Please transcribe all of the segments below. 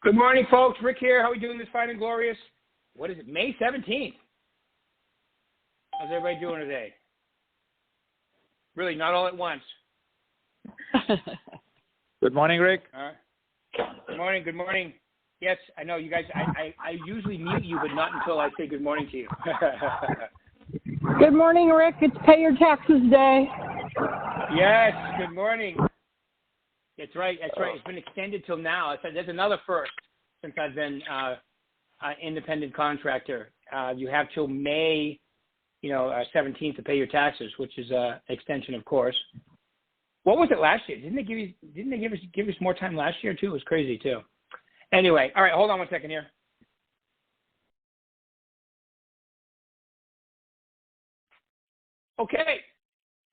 Good morning, folks. Rick here. How are we doing this fine and glorious? What is it, May 17th? How's everybody doing today? Really, not all at once. Good morning, Rick. Good morning. Good morning. Yes, I know you guys. I usually mute you, but not until I say good morning to you. Good morning, Rick. It's Pay Your Taxes Day. Yes, good morning. That's right. That's right. It's been extended till now. There's another first since I've been independent contractor. You have till May, 17th to pay your taxes, which is an extension, of course. What was it last year? Didn't they give us more time last year too? It was crazy too. Anyway, all right. Hold on one second here. Okay.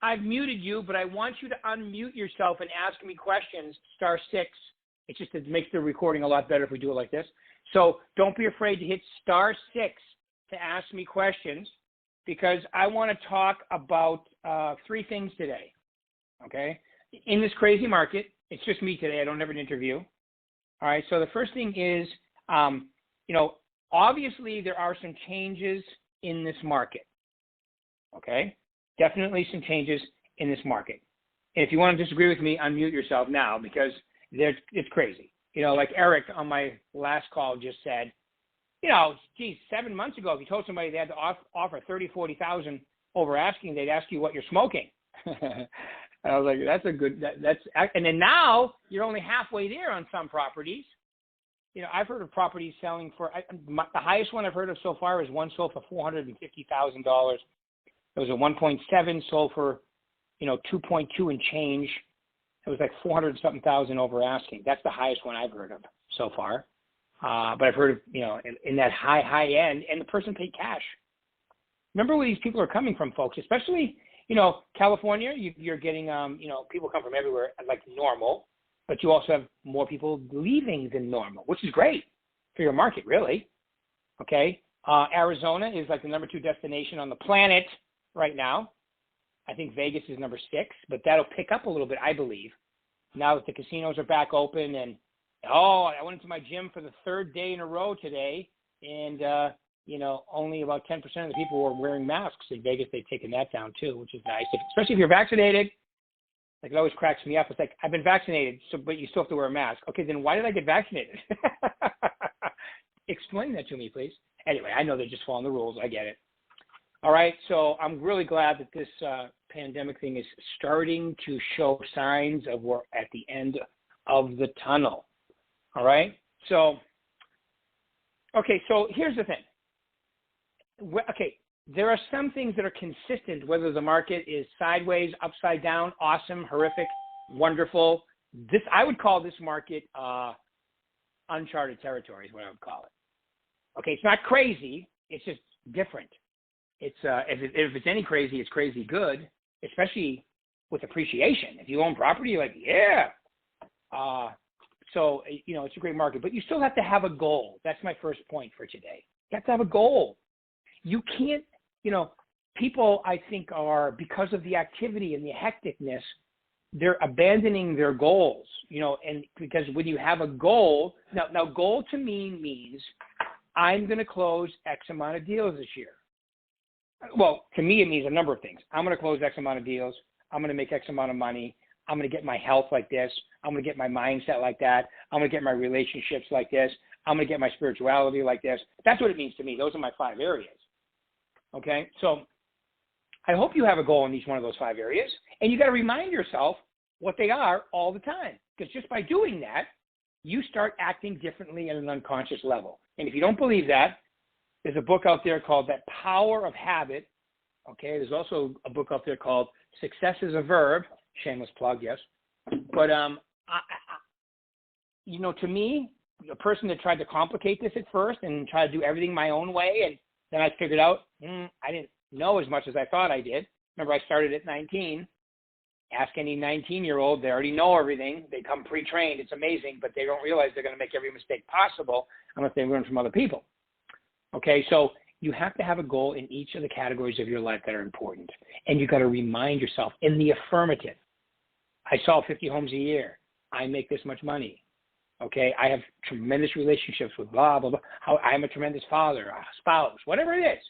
I've muted you, but I want you to unmute yourself and ask me questions, *6. It makes the recording a lot better if we do it like this. So don't be afraid to hit *6 to ask me questions, because I want to talk about 3 things today, okay? In this crazy market, it's just me today. I don't have an interview. All right, so the first thing is, obviously there are some changes in this market, okay? Definitely some changes in this market. And if you want to disagree with me, unmute yourself now, because it's crazy. Like Eric on my last call just said, 7 months ago, if you told somebody they had to offer 30, 40,000 over asking, they'd ask you what you're smoking. And I was like, and then now you're only halfway there on some properties. I've heard of properties selling for, the highest one I've heard of so far is one sold for $450,000. It was a 1.7 sold for, 2.2 and change. It was like 400 something thousand over asking. That's the highest one I've heard of so far. But I've heard of, in that high end, and the person paid cash. Remember where these people are coming from, folks, especially, California, you're getting, people come from everywhere like normal, but you also have more people leaving than normal, which is great for your market, really. Okay. Arizona is like the number 2 destination on the planet right now. I think Vegas is number 6, but that'll pick up a little bit, I believe, now that the casinos are back open. And I went into my gym for the 3rd day in a row today, and only about 10% of the people were wearing masks. In Vegas, they've taken that down too, which is nice, especially if you're vaccinated. Like, it always cracks me up. It's like, I've been vaccinated, but you still have to wear a mask. Okay, then why did I get vaccinated? Explain that to me, please. Anyway, I know they're just following the rules. I get it. All right, so I'm really glad that this pandemic thing is starting to show signs of we're at the end of the tunnel. All right, so here's the thing. Okay, there are some things that are consistent, whether the market is sideways, upside down, awesome, horrific, wonderful. I would call this market uncharted territory is what I would call it. Okay, it's not crazy, it's just different. It's if it's any crazy, it's crazy good, especially with appreciation. If you own property, you're like, yeah. So, it's a great market, but you still have to have a goal. That's my first point for today. You have to have a goal. You can't, people, I think, are, because of the activity and the hecticness, they're abandoning their goals, and because when you have a goal, now goal to me means I'm going to close X amount of deals this year. Well, to me, it means a number of things. I'm going to close X amount of deals. I'm going to make X amount of money. I'm going to get my health like this. I'm going to get my mindset like that. I'm going to get my relationships like this. I'm going to get my spirituality like this. That's what it means to me. Those are my 5 areas. Okay? So I hope you have a goal in each one of those 5 areas, and you got to remind yourself what they are all the time, because just by doing that, you start acting differently at an unconscious level. And if you don't believe that, there's a book out there called That Power of Habit. Okay, there's also a book out there called Success is a Verb. Shameless plug, yes. But, to me, a person that tried to complicate this at first and try to do everything my own way, and then I figured out I didn't know as much as I thought I did. Remember, I started at 19. Ask any 19-year-old, they already know everything. They come pre-trained. It's amazing, but they don't realize they're going to make every mistake possible unless they learn from other people. Okay, so you have to have a goal in each of the categories of your life that are important. And you got to remind yourself in the affirmative. I sell 50 homes a year. I make this much money. Okay, I have tremendous relationships with blah, blah, blah. How I'm a tremendous father, a spouse, whatever it is.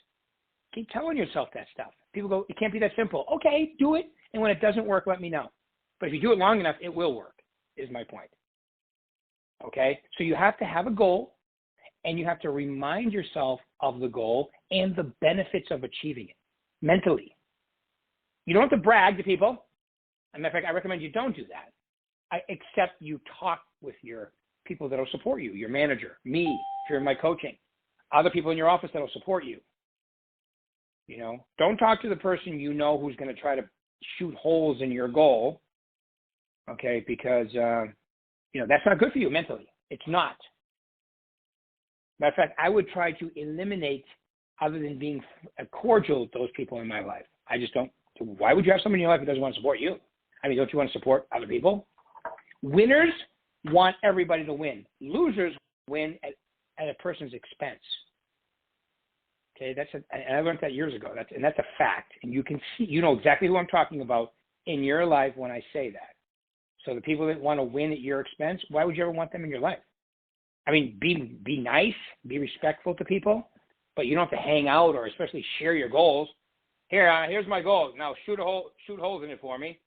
Keep telling yourself that stuff. People go, it can't be that simple. Okay, do it. And when it doesn't work, let me know. But if you do it long enough, it will work, is my point. Okay, so you have to have a goal, and you have to remind yourself of the goal and the benefits of achieving it mentally. You don't have to brag to people. As a matter of fact, I recommend you don't do that. Except you talk with your people that will support you, your manager, me, if you're in my coaching, other people in your office that will support you. You know, don't talk to the person you know who's going to try to shoot holes in your goal, okay, because, you know, that's not good for you mentally. It's not. Matter of fact, I would try to eliminate, other than being cordial with those people in my life. I just don't. Why would you have someone in your life who doesn't want to support you? I mean, don't you want to support other people? Winners want everybody to win. Losers win at a person's expense. Okay, and I learned that years ago. That's a fact. And you can see, you know exactly who I'm talking about in your life when I say that. So the people that want to win at your expense, why would you ever want them in your life? I mean, be nice, be respectful to people, but you don't have to hang out or especially share your goals. Here's my goal. Now shoot holes in it for me.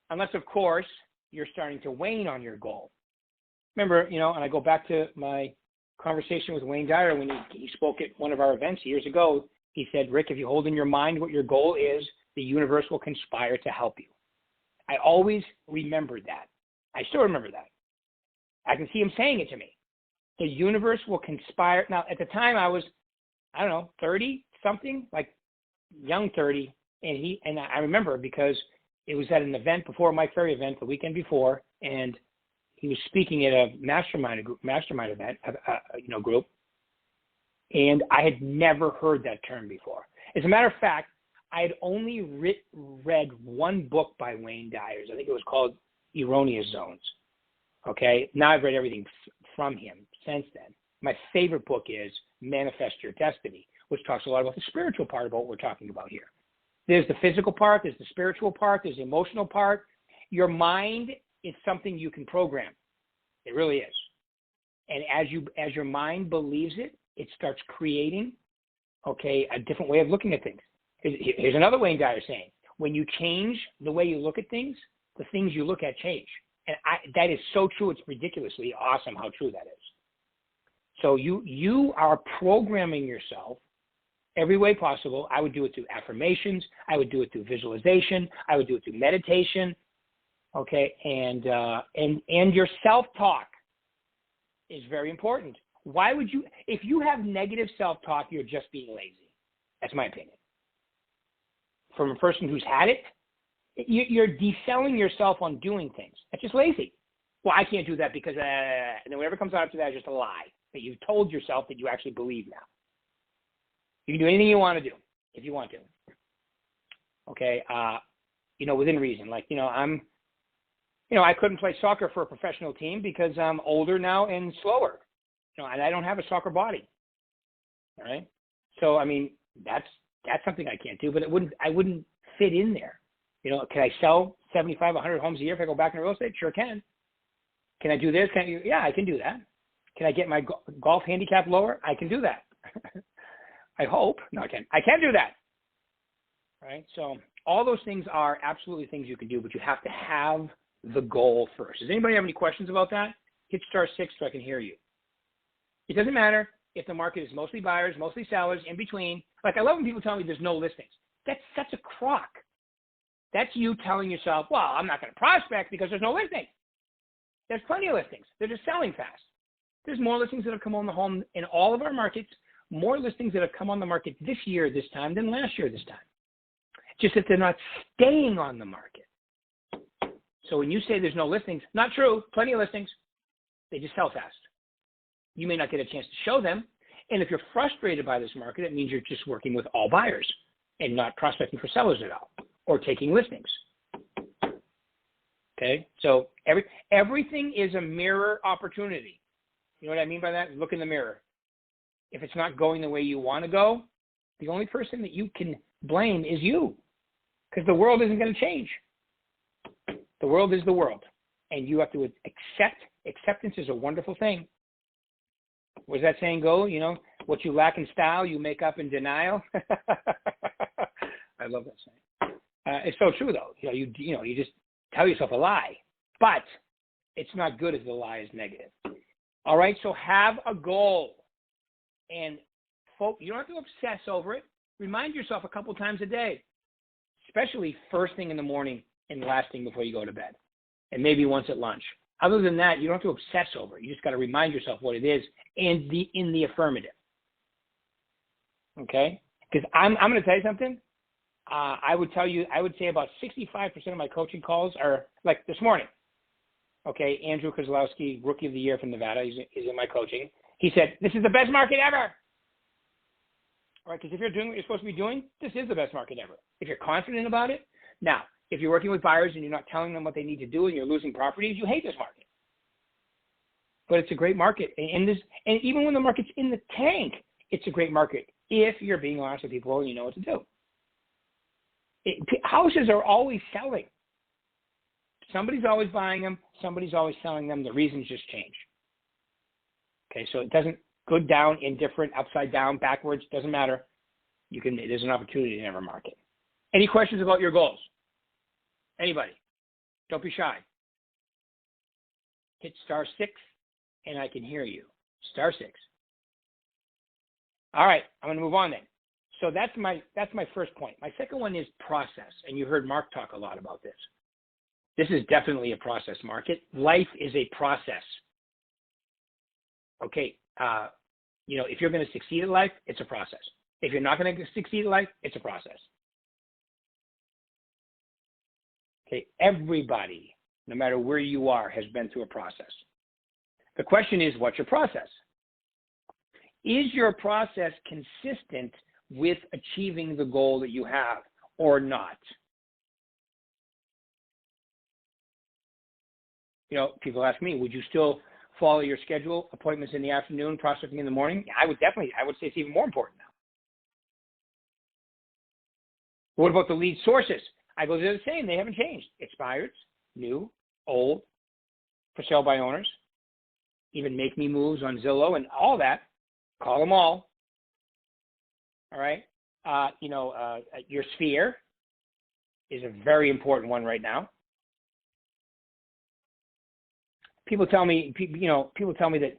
Unless, of course, you're starting to wane on your goal. Remember, you know, and I go back to my conversation with Wayne Dyer when he spoke at one of our events years ago. He said, Rick, if you hold in your mind what your goal is, the universe will conspire to help you. I always remembered that. I still remember that. I can see him saying it to me. The universe will conspire. Now, at the time I was, 30 something, like young 30. And I remember because it was at an event before Mike Ferry event the weekend before, and he was speaking at a mastermind event, group, and I had never heard that term before. As a matter of fact, I had only read one book by Wayne Dyer. I think it was called Erroneous Zones. Okay, now I've read everything from him since then. My favorite book is Manifest Your Destiny, which talks a lot about the spiritual part about what we're talking about here. There's the physical part, there's the spiritual part, there's the emotional part. Your mind is something you can program. It really is. And as your mind believes it, it starts creating, a different way of looking at things. Here's another Wayne Dyer saying, when you change the way you look at things, the things you look at change. And that is so true, it's ridiculously awesome how true that is. So you are programming yourself every way possible. I would do it through affirmations. I would do it through visualization. I would do it through meditation. Okay, and your self-talk is very important. Why would you, if you have negative self-talk, you're just being lazy. That's my opinion. From a person who's had it, you're deselling yourself on doing things. That's just lazy. Well, I can't do that because, and then whatever comes out after that is just a lie that you've told yourself that you actually believe now. You can do anything you want to do if you want to. Okay, within reason. Like, I couldn't play soccer for a professional team because I'm older now and slower. And I don't have a soccer body. All right. So I mean, that's something I can't do, but I wouldn't fit in there. Can I sell 75, 100 homes a year if I go back into real estate? Sure can. Can I do this? Yeah, I can do that. Can I get my golf handicap lower? I can do that. I hope. No, I can't. I can do that. Right? So all those things are absolutely things you can do, but you have to have the goal first. Does anybody have any questions about that? Hit *6 so I can hear you. It doesn't matter if the market is mostly buyers, mostly sellers, in between. Like, I love when people tell me there's no listings. That's such a crock. That's you telling yourself, well, I'm not going to prospect because there's no listings. There's plenty of listings. They're just selling fast. There's more listings that have come on the home in all of our markets, more listings that have come on the market this year this time than last year this time. Just that they're not staying on the market. So when you say there's no listings, not true, plenty of listings. They just sell fast. You may not get a chance to show them. And if you're frustrated by this market, it means you're just working with all buyers and not prospecting for sellers at all or taking listings. Okay, so everything is a mirror opportunity. You know what I mean by that? Look in the mirror. If it's not going the way you want to go, the only person that you can blame is you, because the world isn't going to change. The world is the world, and you have to accept acceptance is a wonderful thing. What does that saying go? You know, what you lack in style, you make up in denial. I love that saying. It's so true, though. You just tell yourself a lie, but it's not good if the lie is negative. All right, so have a goal, and you don't have to obsess over it. Remind yourself a couple times a day, especially first thing in the morning and last thing before you go to bed, and maybe once at lunch. Other than that, you don't have to obsess over it. You just got to remind yourself what it is and in the affirmative. Okay? Because I'm going to tell you something. I would say about 65% of my coaching calls are like this morning. Okay, Andrew Kozlowski, Rookie of the Year from Nevada, he's in my coaching. He said, this is the best market ever. All right, because if you're doing what you're supposed to be doing, this is the best market ever. If you're confident about it. Now, if you're working with buyers and you're not telling them what they need to do and you're losing properties, you hate this market. But it's a great market. And even when the market's in the tank, it's a great market if you're being honest with people and you know what to do. Houses are always selling. Somebody's always buying them. Somebody's always selling them. The reasons just change. Okay, so it doesn't go down, indifferent, upside down, backwards. Doesn't matter. There's an opportunity in every market. Any questions about your goals? Anybody? Don't be shy. Hit *6, and I can hear you. *6. All right, I'm going to move on then. So that's my first point. My second one is process, and you heard Mark talk a lot about this. This is definitely a process market. Life is a process. Okay, if you're going to succeed in life, it's a process. If you're not going to succeed in life, it's a process. Okay, everybody, no matter where you are, has been through a process. The question is, what's your process? Is your process consistent with achieving the goal that you have or not? People ask me, would you still follow your schedule, appointments in the afternoon, prospecting in the morning? I would say it's even more important now. What about the lead sources? I go, they're the same. They haven't changed. Expired, new, old, for sale by owners, even make me moves on Zillow and all that. Call them all. All right. Your sphere is a very important one right now. People tell me that,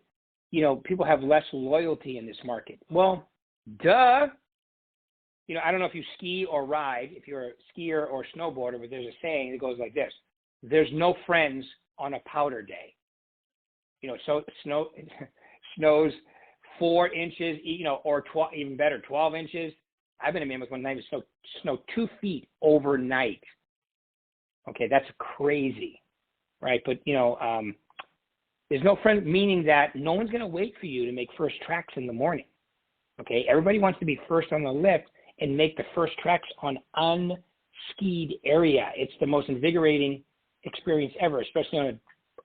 people have less loyalty in this market. Well, duh. I don't know if you ski or ride, if you're a skier or snowboarder, but there's a saying that goes like this: there's no friends on a powder day. So snows 4 inches, or even better, 12 inches. I've been in Mammoth one night, it snowed 2 feet overnight. Okay, that's crazy, right? But, there's no friend, meaning that no one's going to wait for you to make first tracks in the morning. Okay, everybody wants to be first on the lift and make the first tracks on unskied area. It's the most invigorating experience ever, especially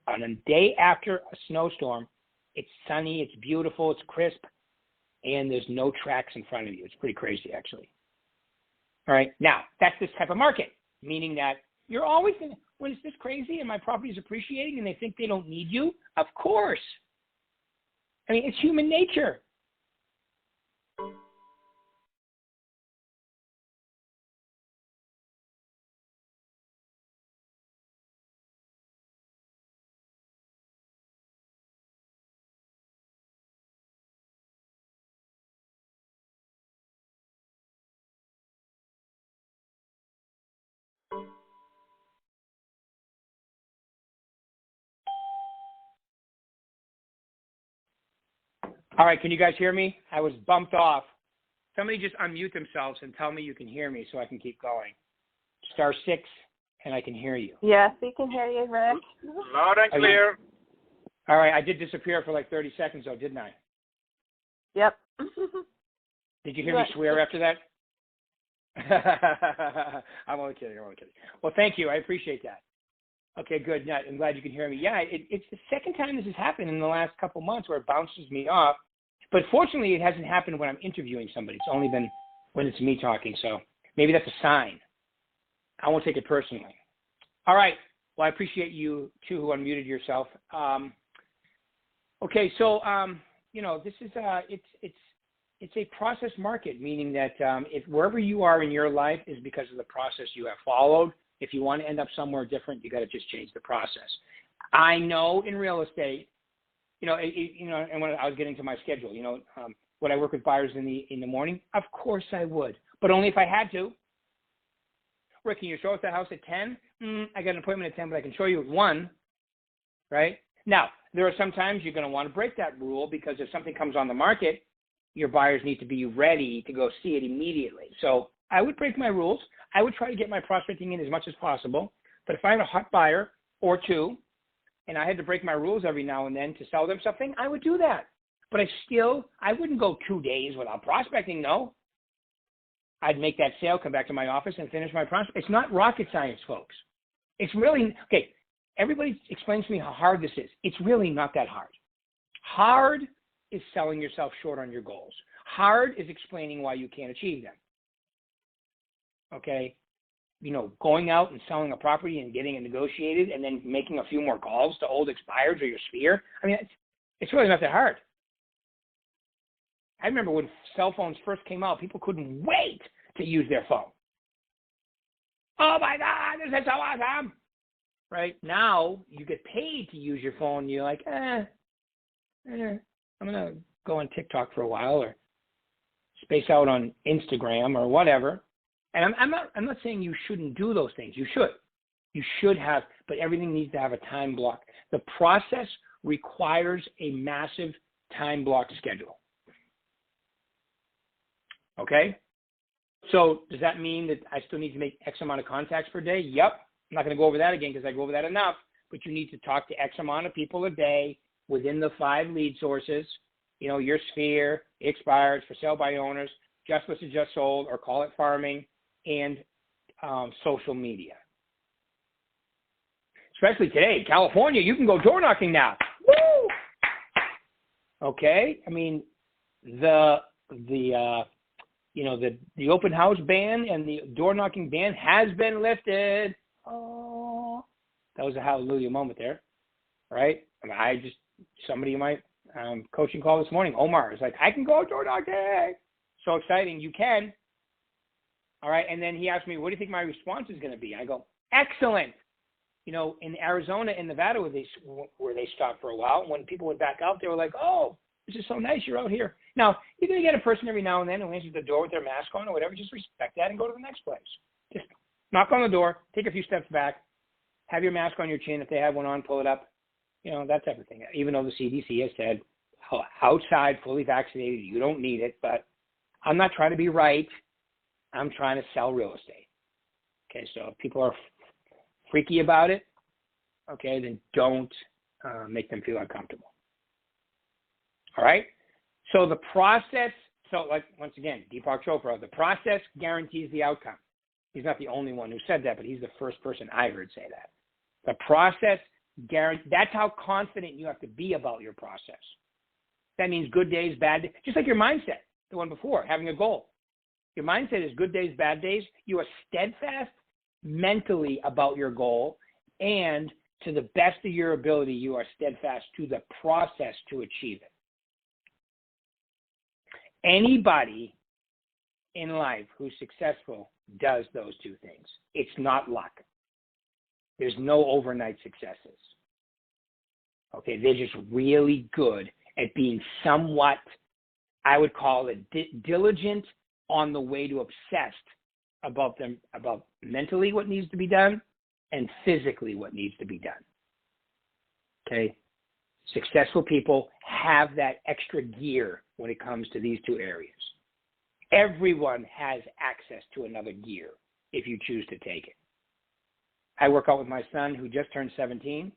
on a day after a snowstorm. It's sunny, it's beautiful, it's crisp, and there's no tracks in front of you. It's pretty crazy, actually. All right, now, that's this type of market, meaning that you're always going to, when it's this crazy and my property is appreciating and they think they don't need you, of course. I mean, it's human nature. All right, can you guys hear me? I was bumped off. Somebody just unmute themselves and tell me you can hear me so I can keep going. *6, and I can hear you. Yes, we can hear you, Rick. Loud and clear. All right, I did disappear for like 30 seconds, though, didn't I? Yep. Did you hear me swear after that? I'm only kidding. Well, thank you. I appreciate that. Okay, good. Yeah, I'm glad you can hear me. Yeah, it's the second time this has happened in the last couple months where it bounces me off. But fortunately, it hasn't happened when I'm interviewing somebody. It's only been when it's me talking. So maybe that's a sign. I won't take it personally. All right. Well, I appreciate you, too, who unmuted yourself. Okay, so this is it's a process market, meaning that if wherever you are in your life is because of the process you have followed. If you want to end up somewhere different, you got to just change the process. I know in real estate, and when I was getting to my schedule, would I work with buyers in the morning? Of course I would, but only if I had to. Rick, can you show us the house at 10? I got an appointment at 10, but I can show you at 1, right? Now, there are some times you're going to want to break that rule because if something comes on the market, your buyers need to be ready to go see it immediately. So I would break my rules. I would try to get my prospecting in as much as possible. But if I had a hot buyer or two, and I had to break my rules every now and then to sell them something, I would do that. But I wouldn't go 2 days without prospecting, no. I'd make that sale, come back to my office, and finish my prospect. It's not rocket science, folks. It's really, okay, everybody explains to me how hard this is. It's really not that hard. Hard is selling yourself short on your goals. Hard is explaining why you can't achieve them. Okay? Going out and selling a property and getting it negotiated and then making a few more calls to old expireds or your sphere. I mean, it's really not that hard. I remember when cell phones first came out, people couldn't wait to use their phone. Oh my God, this is so awesome. Right? Now, you get paid to use your phone. You're like, I'm going to go on TikTok for a while or space out on Instagram or whatever. And I'm not saying you shouldn't do those things. You should. You should have, but everything needs to have a time block. The process requires a massive time block schedule. Okay? So does that mean that I still need to make X amount of contacts per day? Yep. I'm not going to go over that again because I go over that enough. But you need to talk to X amount of people a day within the 5 lead sources. Your sphere, expires, for sale by owners, just listed, just sold, or call it farming, and social media. Especially today, California, you can go door knocking now. Woo! Okay? I mean, the open house ban and the door knocking ban has been lifted. Oh, that was a hallelujah moment there, right? I mean, somebody in my coaching call this morning, Omar, is like, I can go door knocking. So exciting. You can. All right. And then he asked me, what do you think my response is going to be? I go, excellent. In Arizona and Nevada where they stopped for a while, when people went back out, they were like, oh, this is so nice. You're out here. Now, you're going to get a person every now and then who answers the door with their mask on or whatever. Just respect that and go to the next place. Just knock on the door, take a few steps back, have your mask on your chin. If they have one on, pull it up. That type of thing. Even though the CDC has said, outside, fully vaccinated, you don't need it. But I'm not trying to be right. I'm trying to sell real estate. Okay, so if people are freaky about it, okay, then don't make them feel uncomfortable. All right? So the process, once again, Deepak Chopra, the process guarantees the outcome. He's not the only one who said that, but he's the first person I heard say that. The process that's how confident you have to be about your process. That means good days, bad days, just like your mindset, the one before, having a goal. Your mindset is good days, bad days. You are steadfast mentally about your goal, and to the best of your ability, you are steadfast to the process to achieve it. Anybody in life who's successful does those two things. It's not luck. There's no overnight successes. Okay, they're just really good at being somewhat, I would call it diligent on the way to obsessed about mentally what needs to be done and physically what needs to be done. Okay? Successful people have that extra gear when it comes to these two areas. Everyone has access to another gear if you choose to take it. I work out with my son who just turned 17,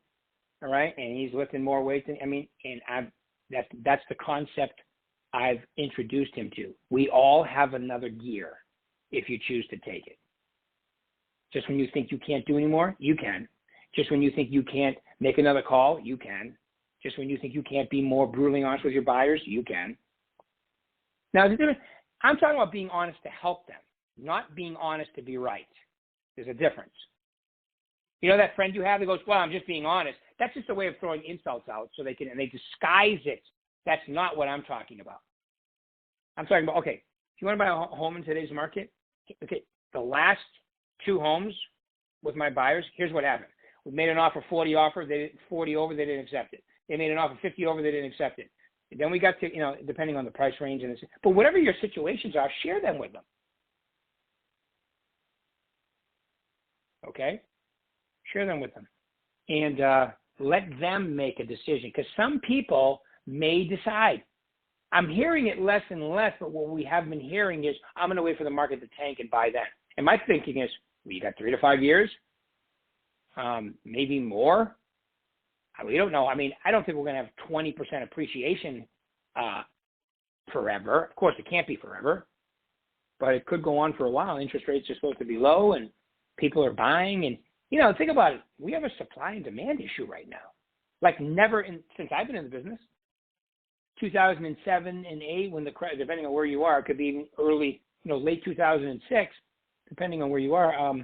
all right, and he's lifting more weight than, that's the concept I've introduced him to. We all have another gear if you choose to take it. Just when you think you can't do anymore, you can. Just when you think you can't make another call, you can. Just when you think you can't be more brutally honest with your buyers, you can. Now, I'm talking about being honest to help them, not being honest to be right. There's a difference. You know that friend you have that goes, well, I'm just being honest. That's just a way of throwing insults out so they disguise it. That's not what I'm talking about. I'm talking about, okay, if you want to buy a home in today's market, okay, the last 2 homes with my buyers, here's what happened. We made an offer 40 over, they didn't accept it. They made an offer 50 over, they didn't accept it. Then we got to, depending on the price range but whatever your situations are, share them with them. Okay? Share them with them. And let them make a decision, because some people may decide. I'm hearing it less and less, but what we have been hearing is, I'm going to wait for the market to tank and buy then. And my thinking is, well, you got 3 to 5 years, maybe more. We don't know. I mean, I don't think we're going to have 20% appreciation forever. Of course, it can't be forever, but it could go on for a while. Interest rates are supposed to be low, and people are buying. And, think about it. We have a supply and demand issue right now, like never since I've been in the business. 2007 and 8, when depending on where you are, it could be early, late 2006, depending on where you are.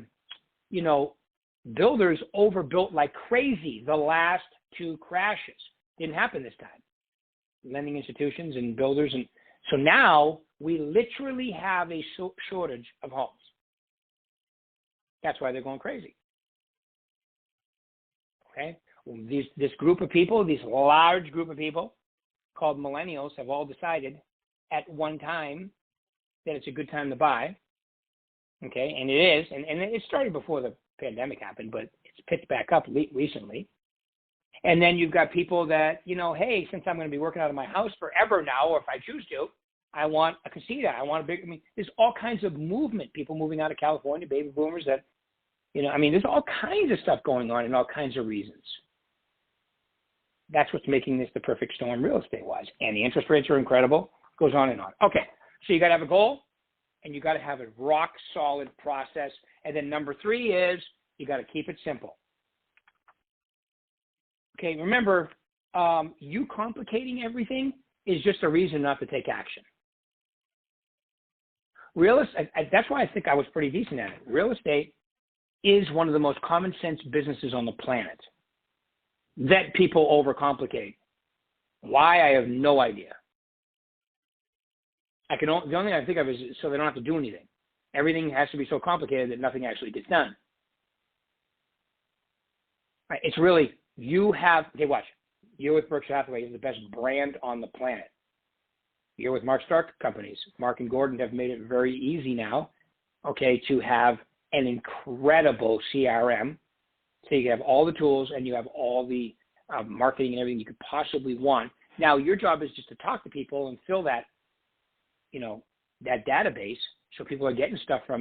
Builders overbuilt like crazy the last 2 crashes. Didn't happen this time. Lending institutions and builders. And so now we literally have a shortage of homes. That's why they're going crazy. Okay? Well, this group of people, this large group of people called millennials, have all decided at one time that it's a good time to buy. Okay? And it is. And it started before the pandemic happened, but it's picked back up recently. And then you've got people that, hey, since I'm going to be working out of my house forever now, or if I choose to, I want a casita. I want a big, there's all kinds of movement, people moving out of California, baby boomers that, there's all kinds of stuff going on and all kinds of reasons. That's what's making this the perfect storm real estate-wise. And the interest rates are incredible. Goes on and on. Okay, so you got to have a goal, and you got to have a rock-solid process. And then number 3 is you got to keep it simple. Okay, remember, you complicating everything is just a reason not to take action. That's why I think I was pretty decent at it. Real estate is one of the most common sense businesses on the planet that people overcomplicate. Why? I have no idea. The only thing I think of is so they don't have to do anything. Everything has to be so complicated that nothing actually gets done. Right? It's really, watch. You're with Berkshire Hathaway. You're the best brand on the planet. You're with Mark Stark Companies. Mark and Gordon have made it very easy now, to have an incredible CRM. So you have all the tools and you have all the marketing and everything you could possibly want. Now your job is just to talk to people and fill that, that database so people are getting stuff from.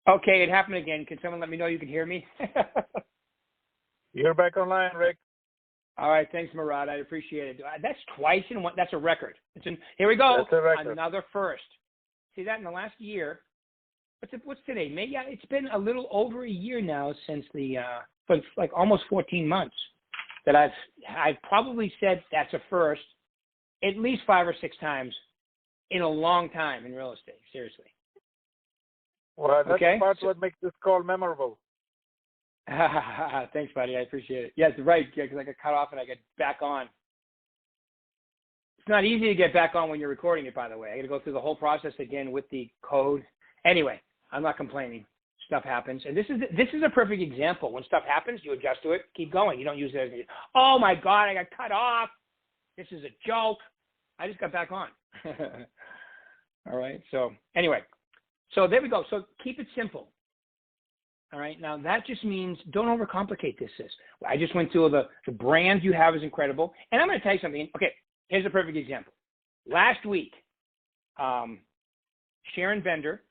Okay, it happened again. Can someone let me know you can hear me? You're back online, Rick. All right, thanks, Murad. I appreciate it. That's twice in one. That's a record. Here we go. That's a record. Another first. See that in the last year? What's today? Maybe it's been a little over a year now since but like almost 14 months that I've probably said that's a first at least 5 or 6 times in a long time in real estate. Seriously. Well, that's okay? part what makes this call memorable. Thanks, buddy. I appreciate it. Yes, right, because I got cut off and I get back on. It's not easy to get back on when you're recording it, by the way. I got to go through the whole process again with the code. Anyway, I'm not complaining. Stuff happens. And this is a perfect example. When stuff happens, you adjust to it, keep going. You don't use it as, oh, my God, I got cut off. This is a joke. I just got back on. All right. So anyway, so there we go. So keep it simple. All right. Now that just means don't overcomplicate this. I just went through the brand you have is incredible. And I'm going to tell you something. Okay. Here's a perfect example. Last week, Sharon Bender,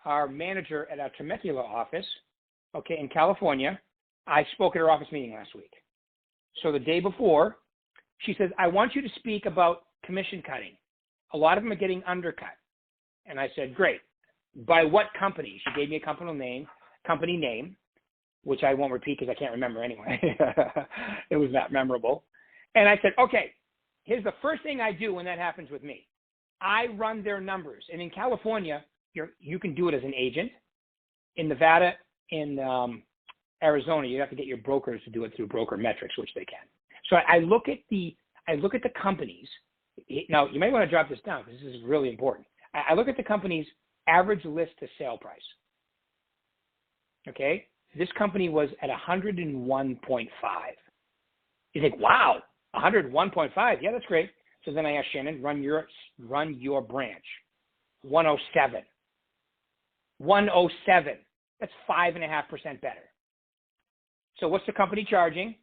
our manager at our Temecula office, in California, I spoke at her office meeting last week. So the day before, she says, I want you to speak about commission cutting. A lot of them are getting undercut. And I said, great. By what company? She gave me a company name, which I won't repeat because I can't remember anyway. It was that memorable. And I said, okay, here's the first thing I do when that happens with me. I run their numbers. And in California, you can do it as an agent. In Nevada, in Arizona, you have to get your brokers to do it through Broker Metrics, which they can. So I look at the companies. Now, you may want to drop this down because this is really important. I look at the company's average list to sale price. Okay? This company was at 101.5. You think, wow, 101.5. Yeah, that's great. So then I asked Shannon, run your branch. 107. 107. That's 5.5% better. So what's the company charging?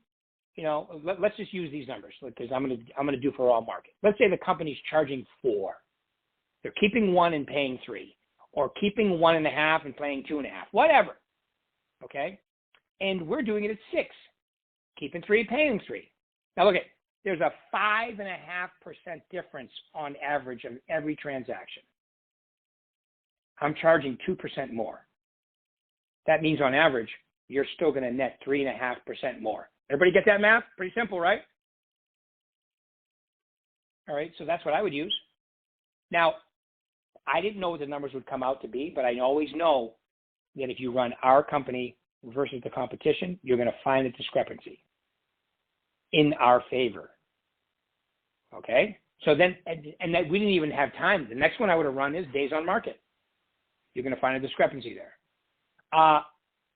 You know, let's just use these numbers because I'm gonna do for all market. Let's say the company's charging 4. They're keeping 1 and paying 3, or keeping 1.5 and paying 2.5, whatever. Okay, and we're doing it at 6, keeping 3, paying 3. Now look at, there's a 5.5% difference on average of every transaction. I'm charging 2% more. That means on average, you're still going to net 3.5% more. Everybody get that math? Pretty simple, right? All right, so that's what I would use. Now, I didn't know what the numbers would come out to be, but I always know that if you run our company versus the competition, you're going to find a discrepancy in our favor. Okay? So then, and that we didn't even have time. The next one I would have run is days on market. You're going to find a discrepancy there.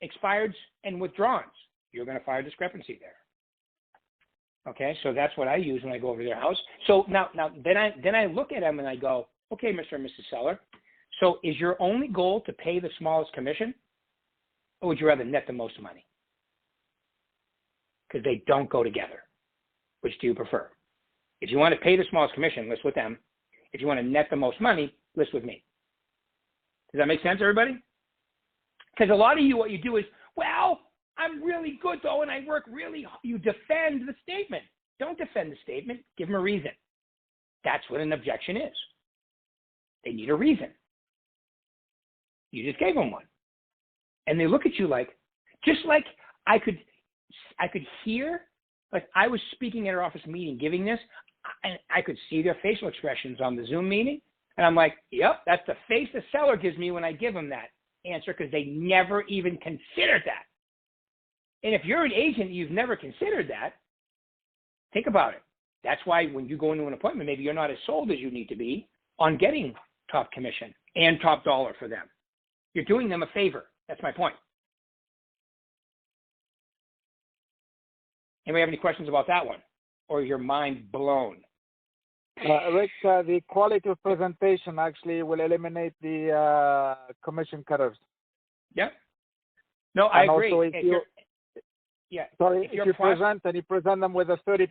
Expireds and withdrawals. You're going to find a discrepancy there. Okay, so that's what I use when I go over to their house. So now then I look at them and I go, okay, Mr. and Mrs. Seller, so is your only goal to pay the smallest commission, or would you rather net the most money? Because they don't go together. Which do you prefer? If you want to pay the smallest commission, list with them. If you want to net the most money, list with me. Does that make sense, everybody? Because a lot of you, what you do is, well, I'm really good, though, and I work really hard. You defend the statement. Don't defend the statement. Give them a reason. That's what an objection is. They need a reason. You just gave them one. And they look at you like, just like I could hear, like I was speaking at our office meeting, giving this, and I could see their facial expressions on the Zoom meeting. And I'm like, yep, that's the face the seller gives me when I give them that answer, because they never even considered that. And if you're an agent, you've never considered that, think about it. That's why when you go into an appointment, maybe you're not as sold as you need to be on getting top commission and top dollar for them. You're doing them a favor. That's my point. Anybody have any questions about that one? Or is your mind blown? Rick, the quality of presentation actually will eliminate the commission cutters. Yep. No, I agree. Also if you present them with a 30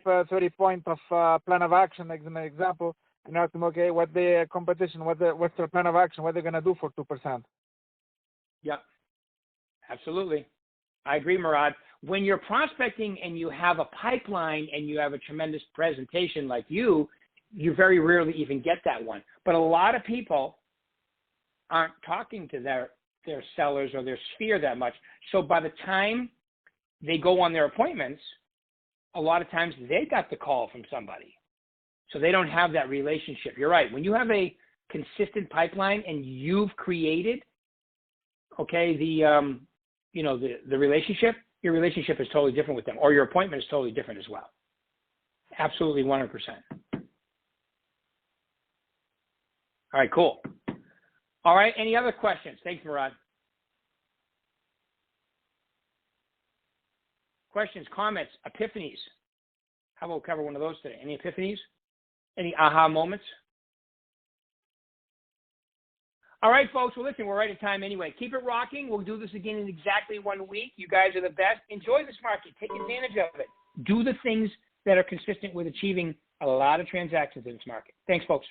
point of plan of action, as an example, and ask them, okay, what the competition, what's their plan of action, what they're going to do for 2%. Yep. Absolutely. I agree, Murad. When you're prospecting and you have a pipeline and you have a tremendous presentation like you very rarely even get that one. But a lot of people aren't talking to their sellers or their sphere that much. So by the time they go on their appointments, a lot of times they got the call from somebody. So they don't have that relationship. You're right. When you have a consistent pipeline and you've created, okay, the relationship, your relationship is totally different with them, or your appointment is totally different as well. Absolutely 100%. All right, cool. All right, any other questions? Thanks, Murad. Questions, comments, epiphanies. How about we cover one of those today? Any epiphanies? Any aha moments? All right, folks. Well, listen, we're right at time anyway. Keep it rocking. We'll do this again in exactly 1 week. You guys are the best. Enjoy this market. Take advantage of it. Do the things that are consistent with achieving a lot of transactions in this market. Thanks, folks.